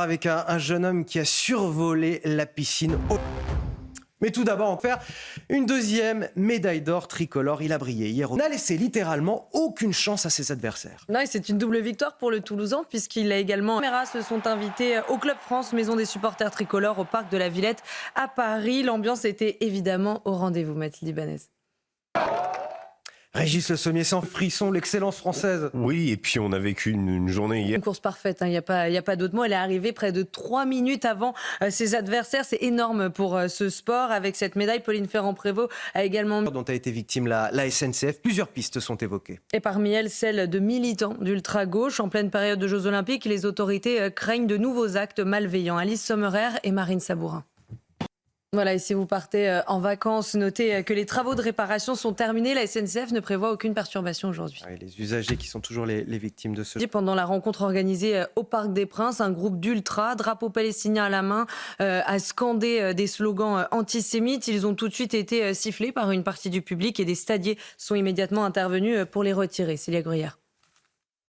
Avec un jeune homme qui a survolé la piscine. Mais tout d'abord, on va faire une deuxième médaille d'or tricolore. Il a brillé hier. On n'a laissé littéralement aucune chance à ses adversaires. Non, c'est une double victoire pour le Toulousain puisqu'il a également... Les caméras se sont invités au Club France, maison des supporters tricolores, au Parc de la Villette à Paris. L'ambiance était évidemment au rendez-vous, Mathilde Ibanez. Régis Le Sommier sans frisson, l'excellence française. Oui, et puis on a vécu une journée hier. Une course parfaite, il n'y a pas d'autre mot. Elle est arrivée près de 3 minutes avant ses adversaires. C'est énorme pour ce sport. Avec cette médaille, Pauline Ferrand-Prévot a également... dont a été victime la SNCF. Plusieurs pistes sont évoquées. Et parmi elles, celle de militants d'ultra-gauche. En pleine période de Jeux Olympiques, les autorités craignent de nouveaux actes malveillants. Alice Sommerer et Marine Sabourin. Voilà, et si vous partez en vacances, notez que les travaux de réparation sont terminés. La SNCF ne prévoit aucune perturbation aujourd'hui. Oui, les usagers qui sont toujours les victimes de ce... Pendant la rencontre organisée au Parc des Princes, un groupe d'ultra, drapeau palestinien à la main, a scandé des slogans antisémites. Ils ont tout de suite été sifflés par une partie du public et des stadiers sont immédiatement intervenus pour les retirer. Célia Gruyère.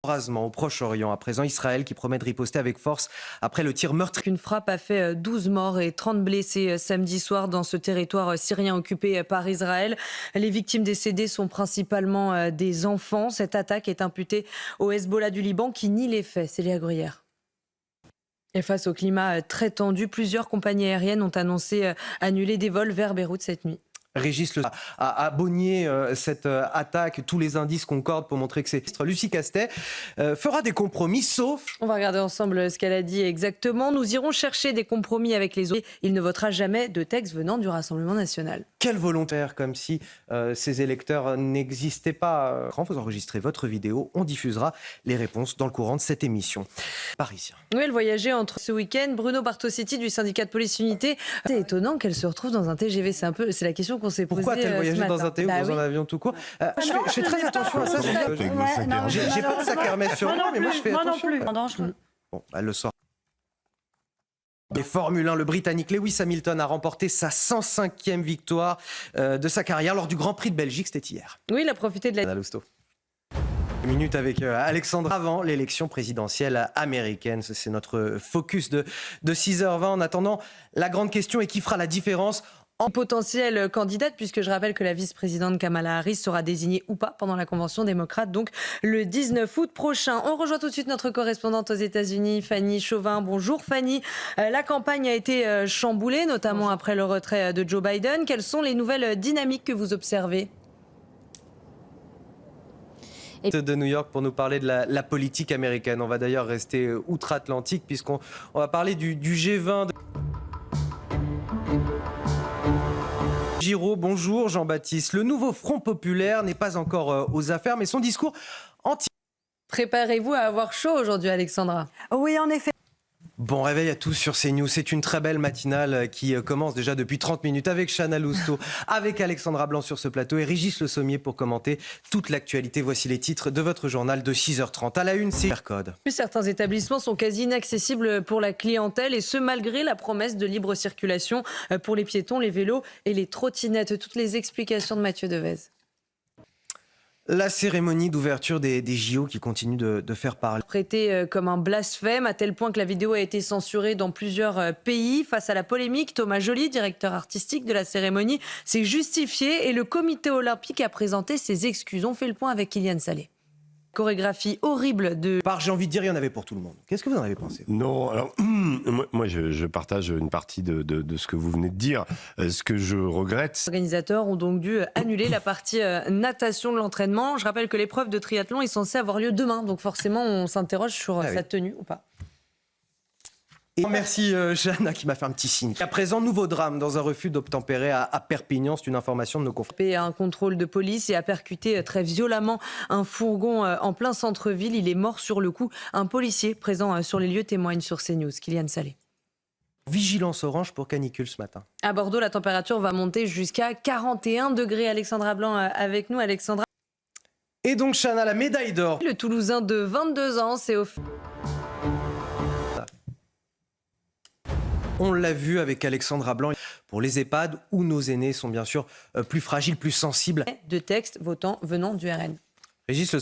Au Proche-Orient, à présent Israël qui promet de riposter avec force après le tir meurtrier. Une frappe a fait 12 morts et 30 blessés samedi soir dans ce territoire syrien occupé par Israël. Les victimes décédées sont principalement des enfants. Cette attaque est imputée au Hezbollah du Liban qui nie les faits. Célia Gruyère. Et face au climat très tendu, plusieurs compagnies aériennes ont annoncé annuler des vols vers Beyrouth cette nuit. Régis a bonnié cette attaque, tous les indices concordent pour montrer que c'est Lucie Castet fera des compromis, sauf... On va regarder ensemble ce qu'elle a dit exactement. Nous irons chercher des compromis avec les autres. Il ne votera jamais de texte venant du Rassemblement national. Quel volontaire, comme si ces électeurs n'existaient pas. Quand vous enregistrez votre vidéo, on diffusera les réponses dans le courant de cette émission. Parisien. Oui, elle voyageait entre ce week-end. Bruno Bartositi du syndicat de police unité. C'est étonnant qu'elle se retrouve dans un TGV. C'est la question qu'on s'est posée. Pourquoi a-t-elle voyagé dans un TGV ou dans un avion tout court je fais très attention à ça. J'ai pas de sac Hermès sur moi, mais moi je fais attention. Bon, elle le sort. Les Formule 1, le Britannique Lewis Hamilton a remporté sa 105e victoire de sa carrière lors du Grand Prix de Belgique, c'était hier. Oui, il a profité de la... Minute avec Alexandra avant l'élection présidentielle américaine. C'est notre focus de 6h20. En attendant, la grande question est qui fera la différence en potentielle candidate, puisque je rappelle que la vice-présidente Kamala Harris sera désignée ou pas pendant la convention démocrate, donc le 19 août prochain. On rejoint tout de suite notre correspondante aux États-Unis, Fanny Chauvin. Bonjour Fanny. La campagne a été chamboulée, notamment après le retrait de Joe Biden. Quelles sont les nouvelles dynamiques que vous observez ? De New York pour nous parler de la politique américaine. On va d'ailleurs rester outre-Atlantique puisqu'on va parler du G20. Giraud, bonjour Jean-Baptiste. Le nouveau Front populaire n'est pas encore aux affaires, mais son discours anti... Préparez-vous à avoir chaud aujourd'hui, Alexandra. Oui, en effet. Bon réveil à tous sur CNews. C'est une très belle matinale qui commence déjà depuis 30 minutes avec Chana Lousteau, avec Alexandra Blanc sur ce plateau et Régis Le Sommier pour commenter toute l'actualité. Voici les titres de votre journal de 6h30. À la une, c'est Code. Certains établissements sont quasi inaccessibles pour la clientèle et ce malgré la promesse de libre circulation pour les piétons, les vélos et les trottinettes. Toutes les explications de Mathieu Devez. La cérémonie d'ouverture des JO qui continue de faire parler. Prêté comme un blasphème, à tel point que la vidéo a été censurée dans plusieurs pays. Face à la polémique, Thomas Joly, directeur artistique de la cérémonie, s'est justifié et le comité olympique a présenté ses excuses. On fait le point avec Kylian Salé. Chorégraphie horrible de... J'ai envie de dire, il y en avait pour tout le monde. Qu'est-ce que vous en avez pensé ? Non, alors, moi je partage une partie de ce que vous venez de dire. Ce que je regrette... Les organisateurs ont donc dû annuler la partie natation de l'entraînement. Je rappelle que l'épreuve de triathlon est censée avoir lieu demain. Donc forcément, on s'interroge sur sa tenue ou pas. Et merci Jeanne qui m'a fait un petit signe. À présent, nouveau drame dans un refuge d'obtempérer à Perpignan. C'est une information de nos confrères. Un contrôle de police et a percuté très violemment un fourgon en plein centre-ville. Il est mort sur le coup. Un policier présent sur les lieux témoigne sur CNews. Kylian Salé. Vigilance orange pour canicule ce matin. À Bordeaux, la température va monter jusqu'à 41 degrés. Alexandra Blanc avec nous. Alexandra. Et donc Chana, la médaille d'or. Le Toulousain de 22 ans, c'est au... On l'a vu avec Alexandra Blanc pour les EHPAD où nos aînés sont bien sûr plus fragiles, plus sensibles. De textes venant du RN. Régis Le...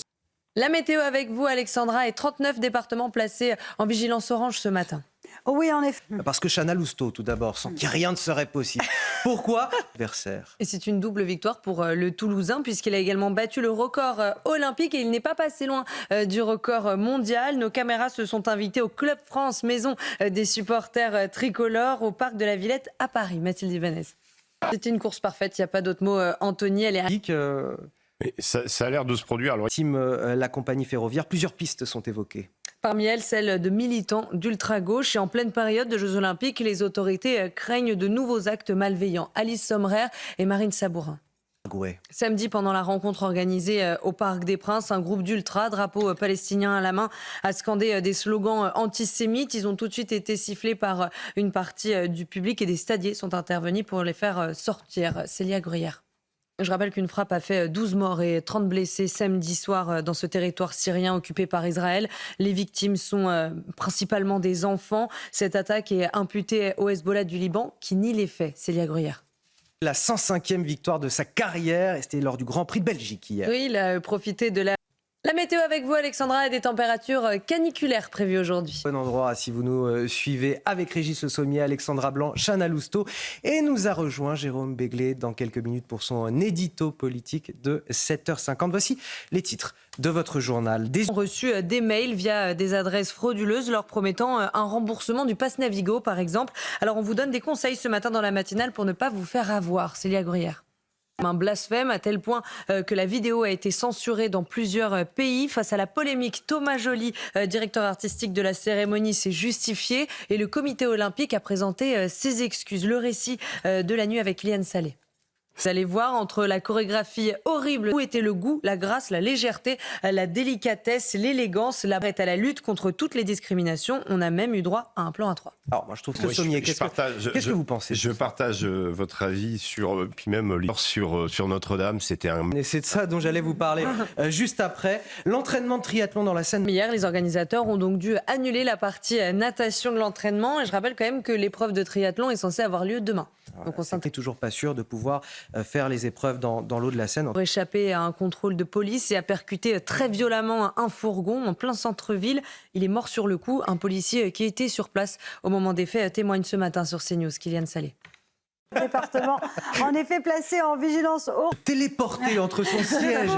La météo avec vous, Alexandra, et 39 départements placés en vigilance orange ce matin. Oui, en effet. Parce que Chana Lousteau, tout d'abord, sans qui rien ne serait possible. Pourquoi adversaire. Et c'est une double victoire pour le Toulousain, puisqu'il a également battu le record olympique et il n'est pas passé loin du record mondial. Nos caméras se sont invitées au Club France, maison des supporters tricolores, au Parc de la Villette à Paris. Mathilde Ibanez. C'était une course parfaite, il n'y a pas d'autre mot. Anthony, elle est... Mais ça a l'air de se produire. Alors... La compagnie ferroviaire, plusieurs pistes sont évoquées. Parmi elles, celle de militants d'ultra-gauche. Et en pleine période de Jeux Olympiques, les autorités craignent de nouveaux actes malveillants. Alice Sommerer et Marine Sabourin. Ouais. Samedi, pendant la rencontre organisée au Parc des Princes, un groupe d'ultra, drapeau palestinien à la main, a scandé des slogans antisémites. Ils ont tout de suite été sifflés par une partie du public et des stadiers sont intervenus pour les faire sortir. Célia Gruyère. Je rappelle qu'une frappe a fait 12 morts et 30 blessés samedi soir dans ce territoire syrien occupé par Israël. Les victimes sont principalement des enfants. Cette attaque est imputée au Hezbollah du Liban qui nie les faits. Célia Gruyère. La 105e victoire de sa carrière, et c'était lors du Grand Prix de Belgique hier. Oui, il a profité de la météo avec vous, Alexandra, et des températures caniculaires prévues aujourd'hui. Bon endroit si vous nous suivez avec Régis Le Sommier, Alexandra Blanc, Chana Lousteau. Et nous a rejoint Jérôme Béglé dans quelques minutes pour son édito politique de 7h50. Voici les titres de votre journal. Ils ont reçu des mails via des adresses frauduleuses leur promettant un remboursement du pass Navigo, par exemple. Alors on vous donne des conseils ce matin dans la matinale pour ne pas vous faire avoir. Célia Gruyère. Un blasphème à tel point que la vidéo a été censurée dans plusieurs pays. Face à la polémique, Thomas Joly, directeur artistique de la cérémonie, s'est justifié et le comité olympique a présenté ses excuses. Le récit de la nuit avec Liane Salé. Vous allez voir, entre la chorégraphie horrible, où était le goût, la grâce, la légèreté, la délicatesse, l'élégance, la prête à la lutte contre toutes les discriminations. On a même eu droit à un plan à 3. Alors moi je trouve que Sommier, qu'est-ce que vous pensez? Je partage votre avis sur, puis même sur Notre-Dame. C'était un... Et c'est de ça dont j'allais vous parler juste après. L'entraînement de triathlon dans la Seine. Hier, les organisateurs ont donc dû annuler la partie natation de l'entraînement. Et je rappelle quand même que l'épreuve de triathlon est censée avoir lieu demain. Donc on n'est toujours pas sûr de pouvoir faire les épreuves dans l'eau de la Seine. Pour échapper à un contrôle de police et a percuté très violemment un fourgon en plein centre-ville. Il est mort sur le coup. Un policier qui était sur place au moment des faits témoigne ce matin sur CNews. Kylian Salé. Le département, en effet, placé en vigilance haute. Téléporté entre son siège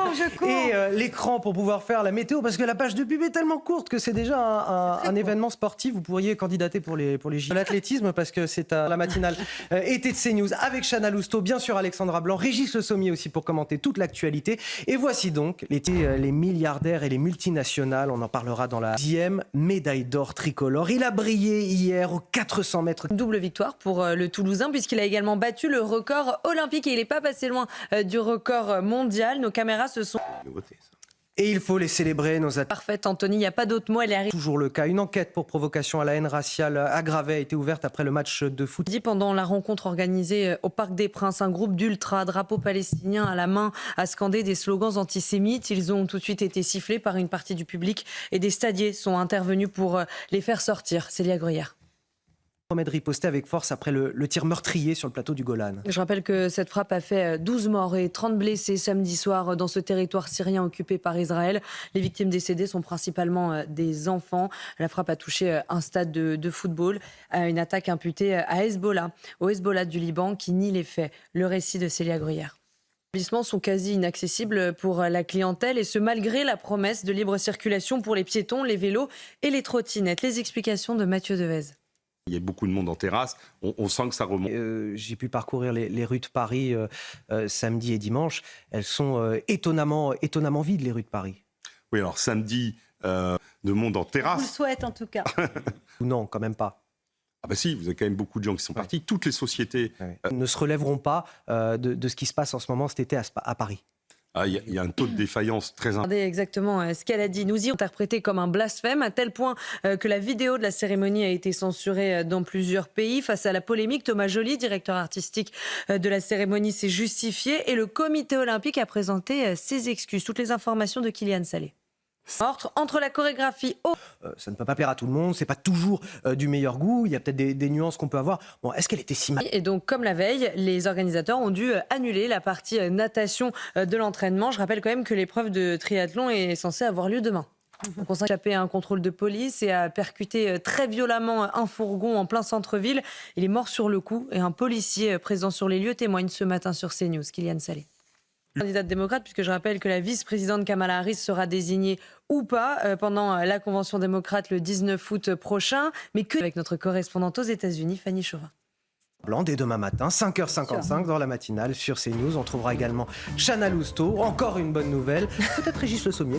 et l'écran pour pouvoir faire la météo, parce que la page de pub est tellement courte que c'est déjà un événement sportif. Vous pourriez candidater pour les JO. L'athlétisme, parce que c'est à la matinale été de CNews avec Chana Lousteau, bien sûr Alexandra Blanc, Régis Le Sommier aussi pour commenter toute l'actualité. Et voici donc les milliardaires et les multinationales. On en parlera dans la 10e médaille d'or tricolore. Il a brillé hier aux 400 mètres. Double victoire pour le Toulousain, puisqu'il a également battu le record olympique et il n'est pas passé loin du record mondial. Nos caméras se sont... Et il faut les célébrer, nos athlètes. Parfait, Anthony, il n'y a pas d'autre mot, elle est arrivée. Toujours le cas. Une enquête pour provocation à la haine raciale aggravée a été ouverte après le match de foot. Pendant la rencontre organisée au Parc des Princes, un groupe d'ultra, drapeau palestinien à la main, a scandé des slogans antisémites. Ils ont tout de suite été sifflés par une partie du public et des stadiers sont intervenus pour les faire sortir. Célia Gruyère. Promet de riposter avec force après le tir meurtrier sur le plateau du Golan. Je rappelle que cette frappe a fait 12 morts et 30 blessés samedi soir dans ce territoire syrien occupé par Israël. Les victimes décédées sont principalement des enfants. La frappe a touché un stade de football, une attaque imputée à Hezbollah, au Hezbollah du Liban qui nie les faits. Le récit de Célia Gruyère. Les établissements sont quasi inaccessibles pour la clientèle et ce malgré la promesse de libre circulation pour les piétons, les vélos et les trottinettes. Les explications de Mathieu Devez. Il y a beaucoup de monde en terrasse, on sent que ça remonte. J'ai pu parcourir les rues de Paris samedi et dimanche. Elles sont étonnamment vides, les rues de Paris. Oui, alors samedi, de monde en terrasse. On le souhaite en tout cas. Non, quand même pas. Ah bah si, vous avez quand même beaucoup de gens qui sont partis. Toutes les sociétés ne se relèveront pas de ce qui se passe en ce moment cet été à Paris. Il y a un taux de défaillance très important. Regardez exactement ce qu'elle a dit. Nous y interprété comme un blasphème, à tel point que la vidéo de la cérémonie a été censurée dans plusieurs pays. Face à la polémique, Thomas Joly, directeur artistique de la cérémonie, s'est justifié et le comité olympique a présenté ses excuses. Toutes les informations de Kylian Salé. Entre la chorégraphie... ça ne peut pas plaire à tout le monde, c'est pas toujours du meilleur goût, il y a peut-être des nuances qu'on peut avoir. Bon, est-ce qu'elle était si mal? Et donc, comme la veille, les organisateurs ont dû annuler la partie natation de l'entraînement. Je rappelle quand même que l'épreuve de triathlon est censée avoir lieu demain. Donc on s'est échappé à un contrôle de police et a percuté très violemment un fourgon en plein centre-ville. Il est mort sur le coup et un policier présent sur les lieux témoigne ce matin sur CNews. Kylian Salé. Candidate démocrate, puisque je rappelle que la vice-présidente Kamala Harris sera désignée ou pas pendant la convention démocrate le 19 août prochain, mais que avec notre correspondante aux États-Unis, Fanny Chauvin. Blanc dès demain matin, 5h55 dans la matinale sur CNews. On trouvera également Chana Lousteau, encore une bonne nouvelle, peut-être Régis Le Sommier.